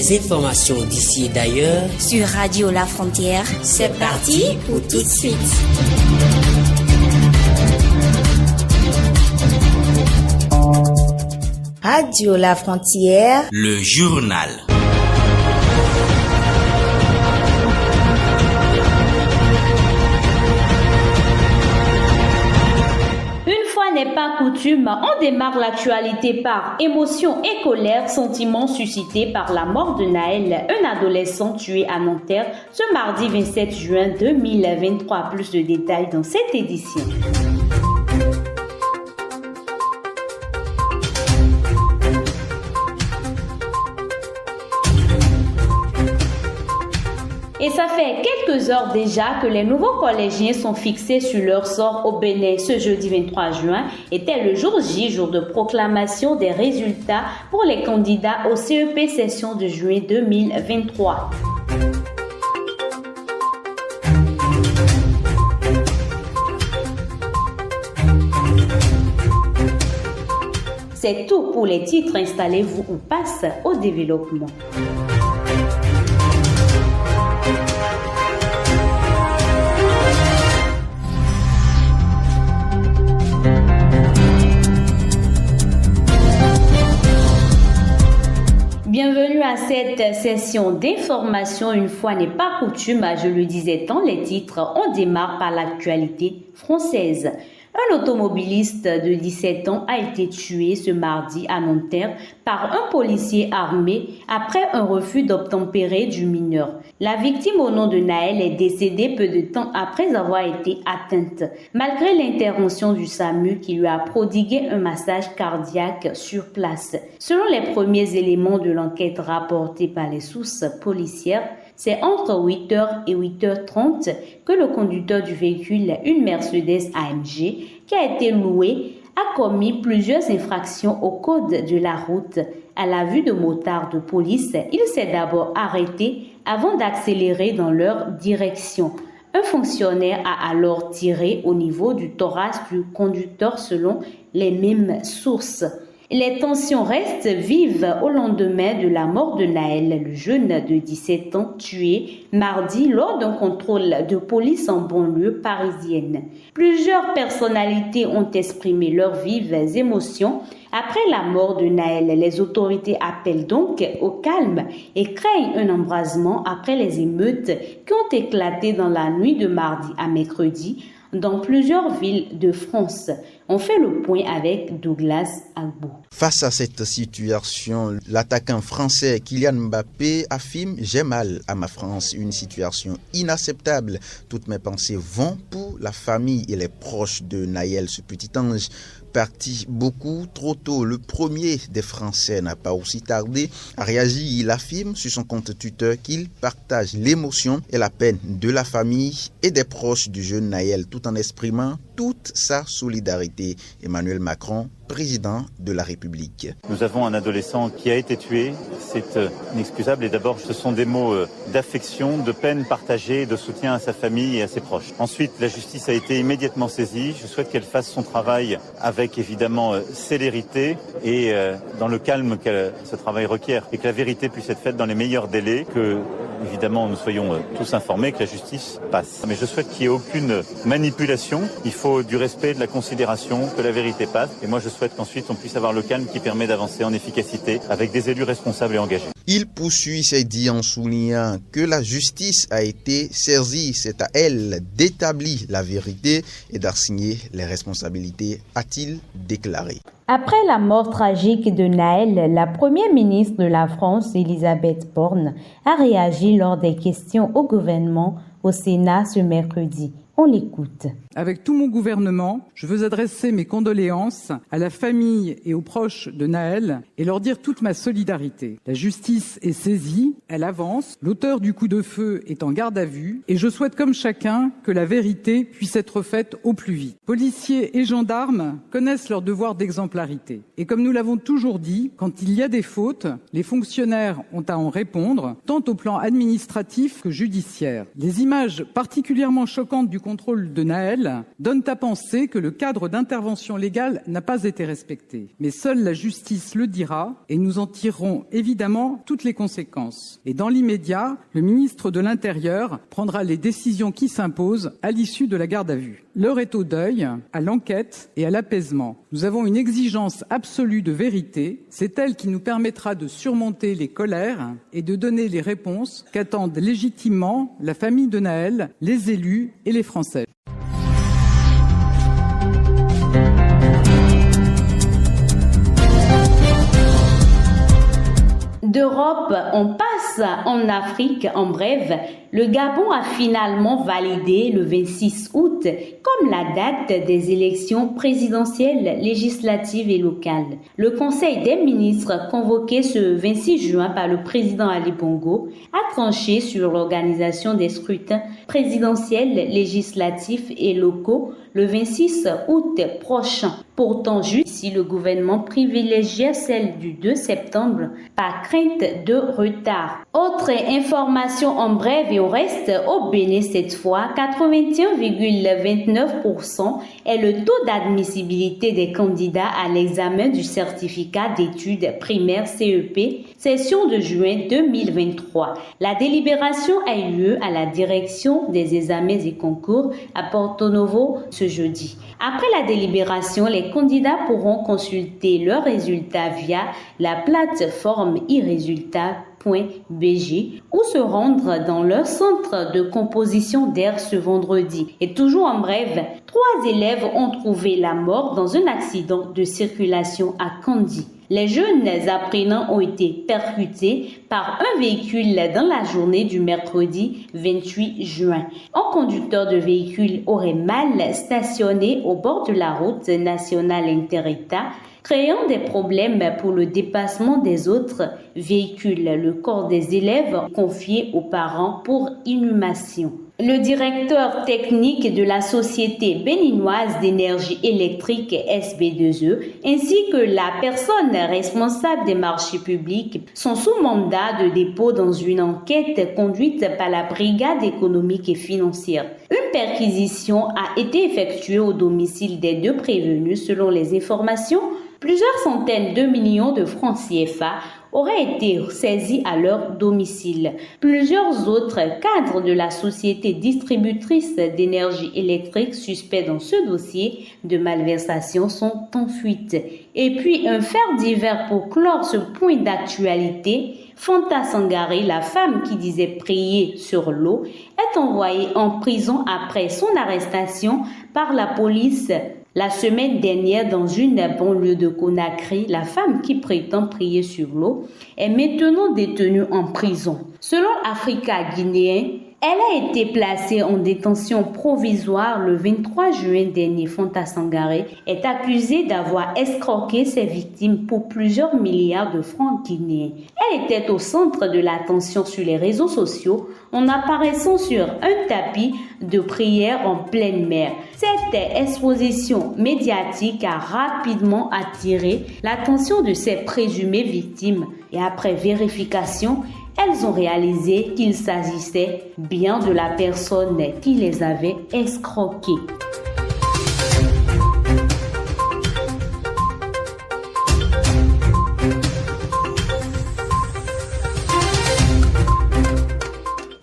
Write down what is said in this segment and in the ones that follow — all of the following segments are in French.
Les informations d'ici et d'ailleurs sur Radio La Frontière. C'est parti pour tout de suite. Radio La Frontière. Le journal. N'est pas coutume, on démarre l'actualité par émotion et colère, sentiments suscités par la mort de Naël, un adolescent tué à Nanterre ce mardi 27 juin 2023. Plus de détails dans cette édition. Et ça fait quelques heures déjà que les nouveaux collégiens sont fixés sur leur sort au Bénin. Ce jeudi 23 juin était le jour J, jour de proclamation des résultats pour les candidats au CEP session de juin 2023. C'est tout pour les titres. Installez-vous, on passe au développement. Bienvenue à cette session d'information. Une fois n'est pas coutume, je le disais dans les titres, on démarre par l'actualité française. Un automobiliste de 17 ans a été tué ce mardi à Nanterre par un policier armé après un refus d'obtempérer du mineur. La victime au nom de Naël est décédée peu de temps après avoir été atteinte, malgré l'intervention du SAMU qui lui a prodigué un massage cardiaque sur place. Selon les premiers éléments de l'enquête rapportés par les sources policières, c'est entre 8h et 8h30 que le conducteur du véhicule, une Mercedes AMG, qui a été louée, a commis plusieurs infractions au code de la route. À la vue de motards de police, il s'est d'abord arrêté avant d'accélérer dans leur direction. Un fonctionnaire a alors tiré au niveau du thorax du conducteur selon les mêmes sources. Les tensions restent vives au lendemain de la mort de Naël, le jeune de 17 ans tué mardi lors d'un contrôle de police en banlieue parisienne. Plusieurs personnalités ont exprimé leurs vives émotions après la mort de Naël. Les autorités appellent donc au calme et craignent un embrasement après les émeutes qui ont éclaté dans la nuit de mardi à mercredi dans plusieurs villes de France. On fait le point avec Douglas Agbo. Face à cette situation, l'attaquant français Kylian Mbappé affirme « J'ai mal à ma France », une situation inacceptable. Toutes mes pensées vont pour la famille et les proches de Naël, ce petit ange parti beaucoup trop tôt. Le premier des Français n'a pas aussi tardé à réagir. Il affirme sur son compte Twitter qu'il partage l'émotion et la peine de la famille et des proches du jeune Naël, tout en exprimant toute sa solidarité. Emmanuel Macron, président de la République. Nous avons un adolescent qui a été tué, c'est inexcusable et d'abord ce sont des mots d'affection, de peine partagée, de soutien à sa famille et à ses proches. Ensuite, la justice a été immédiatement saisie, je souhaite qu'elle fasse son travail avec évidemment célérité et dans le calme que ce travail requiert et que la vérité puisse être faite dans les meilleurs délais, que évidemment nous soyons tous informés, que la justice passe. Mais je souhaite qu'il n'y ait aucune manipulation, il faut du respect, de la considération, que la vérité passe et moi je souhaite qu'ensuite on puisse avoir le calme qui permet d'avancer en efficacité avec des élus responsables et engagés. Il poursuit ses dires en soulignant que la justice a été saisie. C'est à elle d'établir la vérité et d'assigner les responsabilités, a-t-il déclaré. Après la mort tragique de Naël, la première ministre de la France, Elisabeth Borne, a réagi lors des questions au gouvernement au Sénat ce mercredi. On l'écoute. Avec tout mon gouvernement, je veux adresser mes condoléances à la famille et aux proches de Naël et leur dire toute ma solidarité. La justice est saisie, elle avance, l'auteur du coup de feu est en garde à vue et je souhaite comme chacun que la vérité puisse être faite au plus vite. Policiers et gendarmes connaissent leur devoir d'exemplarité. Et comme nous l'avons toujours dit, quand il y a des fautes, les fonctionnaires ont à en répondre, tant au plan administratif que judiciaire. Les images particulièrement choquantes du contrôle de Naël donnent à penser que le cadre d'intervention légale n'a pas été respecté. Mais seule la justice le dira et nous en tirerons évidemment toutes les conséquences. Et dans l'immédiat, le ministre de l'Intérieur prendra les décisions qui s'imposent à l'issue de la garde à vue. L'heure est au deuil, à l'enquête et à l'apaisement. Nous avons une exigence absolue de vérité. C'est elle qui nous permettra de surmonter les colères et de donner les réponses qu'attendent légitimement la famille de Naël, les élus et les Français. D'Europe, on passe en Afrique. En bref, le Gabon a finalement validé le 26 août comme la date des élections présidentielles, législatives et locales. Le Conseil des ministres, convoqué ce 26 juin par le président Ali Bongo, a tranché sur l'organisation des scrutins présidentiels, législatifs et locaux le 26 août prochain. Pourtant, juste si le gouvernement privilégiait celle du 2 septembre par crainte de retard. Autre information en bref et au reste, au Bénin cette fois, 81,29% est le taux d'admissibilité des candidats à l'examen du certificat d'études primaires CEP, session de juin 2023. La délibération a eu lieu à la direction des examens et concours à Porto Novo ce jeudi. Après la délibération, les candidats pourront consulter leurs résultats via la plateforme e-résultats.bg ou se rendre dans leur centre de composition d'air ce vendredi. Et toujours en bref, 3 élèves ont trouvé la mort dans un accident de circulation à Kandy. Les jeunes apprenants ont été percutés par un véhicule dans la journée du mercredi 28 juin. Un conducteur de véhicule aurait mal stationné au bord de la route nationale inter-État, créant des problèmes pour le dépassement des autres véhicules. Le corps des élèves confié aux parents pour inhumation. Le directeur technique de la Société béninoise d'énergie électrique SB2E ainsi que la personne responsable des marchés publics sont sous mandat de dépôt dans une enquête conduite par la Brigade économique et financière. Une perquisition a été effectuée au domicile des 2 prévenus. Selon les informations, plusieurs centaines de millions de francs CFA auraient été saisis à leur domicile. Plusieurs autres cadres de la société distributrice d'énergie électrique suspects dans ce dossier de malversation sont en fuite. Et puis un fait divers pour clore ce point d'actualité. Fanta Sangaré, la femme qui disait prier sur l'eau, est envoyée en prison après son arrestation par la police la semaine dernière dans une banlieue de Conakry. La femme qui prétend prier sur l'eau est maintenant détenue en prison. Selon Africa Guinéen, elle a été placée en détention provisoire le 23 juin dernier. Fanta Sangaré est accusée d'avoir escroqué ses victimes pour plusieurs milliards de francs guinéens. Elle était au centre de l'attention sur les réseaux sociaux en apparaissant sur un tapis de prière en pleine mer. Cette exposition médiatique a rapidement attiré l'attention de ses présumées victimes et après vérification, elles ont réalisé qu'il s'agissait bien de la personne qui les avait escroquées.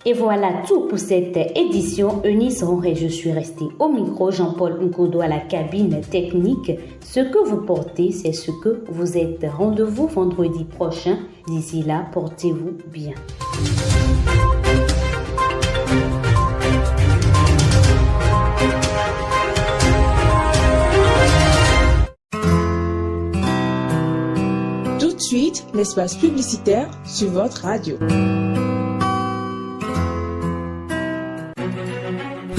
Et voilà tout pour cette édition. Eunice Henry, je suis restée au micro. Jean-Paul Nkodo à la cabine technique. Ce que vous portez, c'est ce que vous êtes. Rendez-vous vendredi prochain. D'ici là, portez-vous bien. Tout de suite, l'espace publicitaire sur votre radio.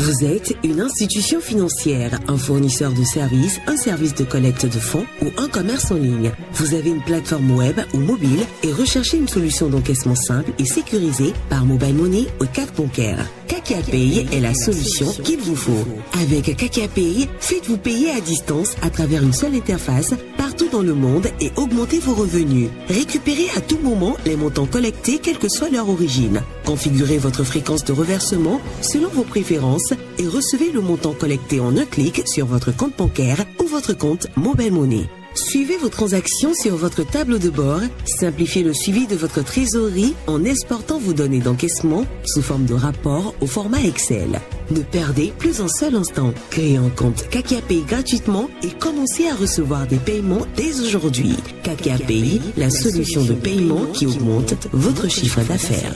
Vous êtes une institution financière, un fournisseur de services, un service de collecte de fonds ou un commerce en ligne. Vous avez une plateforme web ou mobile et recherchez une solution d'encaissement simple et sécurisée par Mobile Money ou carte bancaire. Kakia Pay est la solution qu'il vous faut. Avec Kakia Pay, faites-vous payer à distance à travers une seule interface partout dans le monde et augmentez vos revenus. Récupérez à tout moment les montants collectés, quelle que soit leur origine. Configurez votre fréquence de reversement selon vos préférences et recevez le montant collecté en un clic sur votre compte bancaire ou votre compte Mobile Money. Suivez vos transactions sur votre tableau de bord, simplifiez le suivi de votre trésorerie en exportant vos données d'encaissement sous forme de rapport au format Excel. Ne perdez plus un seul instant. Créez un compte Kakia Pay gratuitement et commencez à recevoir des paiements dès aujourd'hui. Kakia Pay, la solution de paiement qui augmente votre chiffre d'affaires.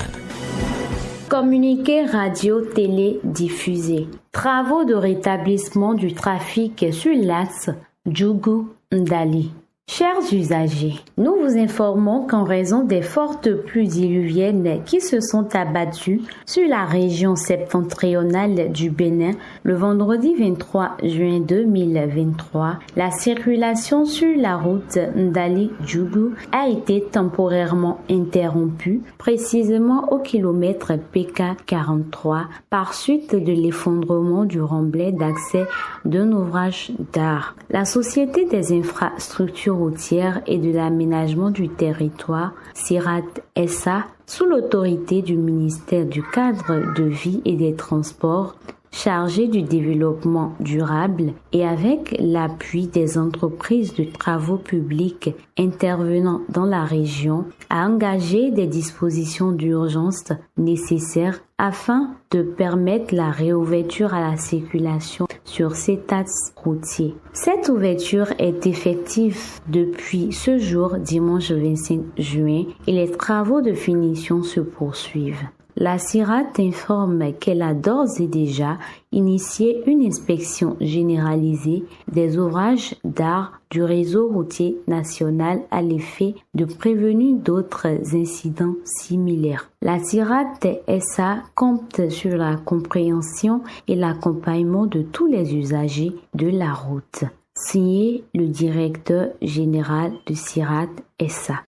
Communiqué radio-télé diffusé. Travaux de rétablissement du trafic sur l'axe Djougou-Ndali. Chers usagers, nous vous informons qu'en raison des fortes pluies diluviennes qui se sont abattues sur la région septentrionale du Bénin le vendredi 23 juin 2023, la circulation sur la route Ndali-Djougou a été temporairement interrompue, précisément au kilomètre PK 43, par suite de l'effondrement du remblai d'accès d'un ouvrage d'art. La Société des infrastructures routière et de l'aménagement du territoire, SIRAT SA, sous l'autorité du ministère du Cadre de vie et des Transports, chargé du développement durable et avec l'appui des entreprises de travaux publics intervenant dans la région, a engagé des dispositions d'urgence nécessaires afin de permettre la réouverture à la circulation sur cet axe routier. Cette ouverture est effective depuis ce jour, dimanche 25 juin, et les travaux de finition se poursuivent. La SIRAT informe qu'elle a d'ores et déjà initié une inspection généralisée des ouvrages d'art du réseau routier national à l'effet de prévenir d'autres incidents similaires. La SIRAT SA compte sur la compréhension et l'accompagnement de tous les usagers de la route. Signé le directeur général de SIRAT SA.